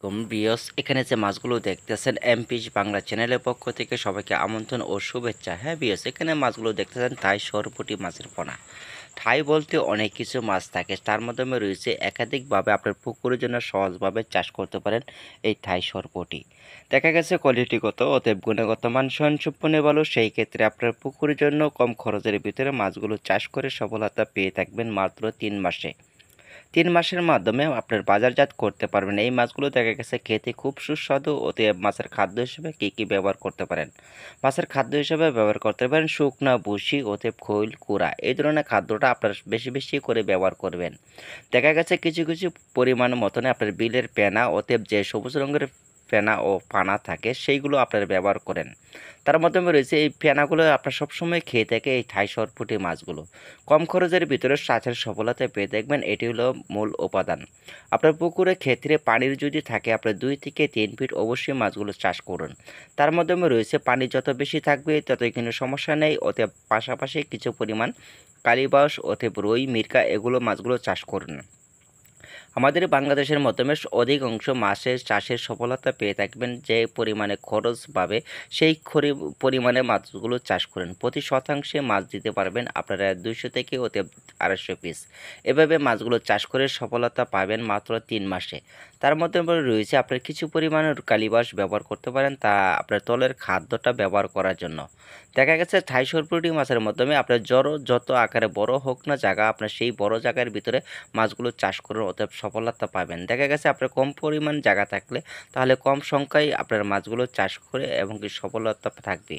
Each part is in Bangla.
বিয়স এখানে যে মাছগুলো দেখতেছেন এমপিস বাংলা চ্যানেলের পক্ষ থেকে সবাইকে আমন্ত্রণ ও শুভেচ্ছা। হ্যাঁ বিয়স, এখানে মাছগুলো দেখতেছেন থাই সরপুঁটি মাছের পোনা। ঠাই বলতে অনেক কিছু মাছ থাকে, তার মাধ্যমে রয়েছে একাধিকভাবে আপনার পুকুরের জন্য সহজভাবে চাষ করতে পারেন এই থাই সরপুঁটি। দেখা গেছে কোয়ালিটিগত অতএব গুণগত মান সম্পন্ন ভালো, সেই ক্ষেত্রে আপনার পুকুরের জন্য কম খরচের ভিতরে মাছগুলো চাষ করে সফলতা পেয়ে থাকবেন মাত্র 3 মাসে। 3 মাসের মাধ্যমে আপনার বাজারজাত করতে পারবেন। এই মাছগুলো দেখা গেছে খেতে খুব সুস্বাদু। অতএব মাছের খাদ্য হিসেবে কী কী ব্যবহার করতে পারেন? মাছের খাদ্য হিসেবে ব্যবহার করতে পারেন শুকনা ভুসি, অতএব খৈল, কুড়া, এই ধরনের খাদ্যটা আপনারা বেশি বেশি করে ব্যবহার করবেন। দেখা গেছে কিছু কিছু পরিমাণ মতনে আপনার বিলের পেনা, অতএব যে সবুজ রঙের ফেনা ও পানা থাকে সেইগুলো আপনারা ব্যবহার করেন। তার মাধ্যমে রয়েছে এই ফেনাগুলো আপনার সবসময় খেয়ে থাকে এই থাই সরপুঁটি মাছগুলো। কম খরচের ভিতরে চাষের সফলতা পেয়ে দেখবেন, এটি হলো মূল উপাদান। আপনার পুকুরে ক্ষেত্রে পানির যদি থাকে আপনার 2 থেকে 3 ফিট অবশ্যই মাছগুলো চাষ করুন। তার মাধ্যমে রয়েছে পানি যত বেশি থাকবে ততই কিন্তু সমস্যা নেই। অতএব পাশাপাশি কিছু পরিমাণ কালীবাউস, অতএব রুই, মিরকা এগুলো মাছগুলো চাষ করুন। আমাদের বাংলাদেশের মাধ্যমে অধিকাংশ মাছের চাষের সফলতা পেয়ে থাকবেন। যে পরিমাণে খরচ পাবে সেই পরিমাণে মাছগুলো চাষ করেন। প্রতি শতাংশে মাছ দিতে পারবেন আপনারা 200 থেকে 250 পিস। এভাবে মাছগুলো চাষ করে সফলতা পাবেন মাত্র 3 মাসে। তার মধ্যে রয়েছে আপনার কিছু পরিমাণ কালিবাস ব্যবহার করতে পারেন, তা আপনার তলের খাদ্যটা ব্যবহার করার জন্য। দেখা গেছে থাই সরপুঁটি মাছের মাধ্যমে আপনার যত আকারে বড় হোক না জায়গা, আপনার সেই বড় জায়গার ভিতরে মাছগুলো চাষ করে অতএব সফলতা পাবেন। দেখা গেছে আপনার কম পরিমাণ জায়গা থাকলে তাহলে কম সংখ্যায় আপনার মাছগুলো চাষ করে এবং কি সফলতা থাকবে।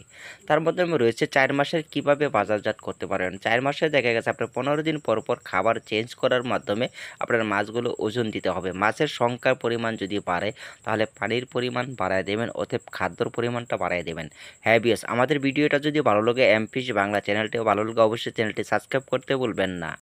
তার মধ্যে রয়েছে 4 মাসের কিভাবে বাজারজাত করতে পারেন। 4 মাসে দেখা গেছে আপনার 15 দিন পর পর খাবার চেঞ্জ করার মাধ্যমে আপনার মাছগুলো ওজন দিতে হবে। মাছের সংখ্যার পরিমাণ যদি বাড়ে তাহলে পানির পরিমাণ বাড়ায় দেবেন, অতএব খাদ্যর পরিমাণটা বাড়ায় দেবেন। হ্যাঁ বিয়াস, আমাদের ভিডিওটা যদি ভালো লাগে এমপিস বাংলা চ্যানেলটিও ভালো লাগে অবশ্যই চ্যানেলটি সাবস্ক্রাইব করতে ভুলবেন না।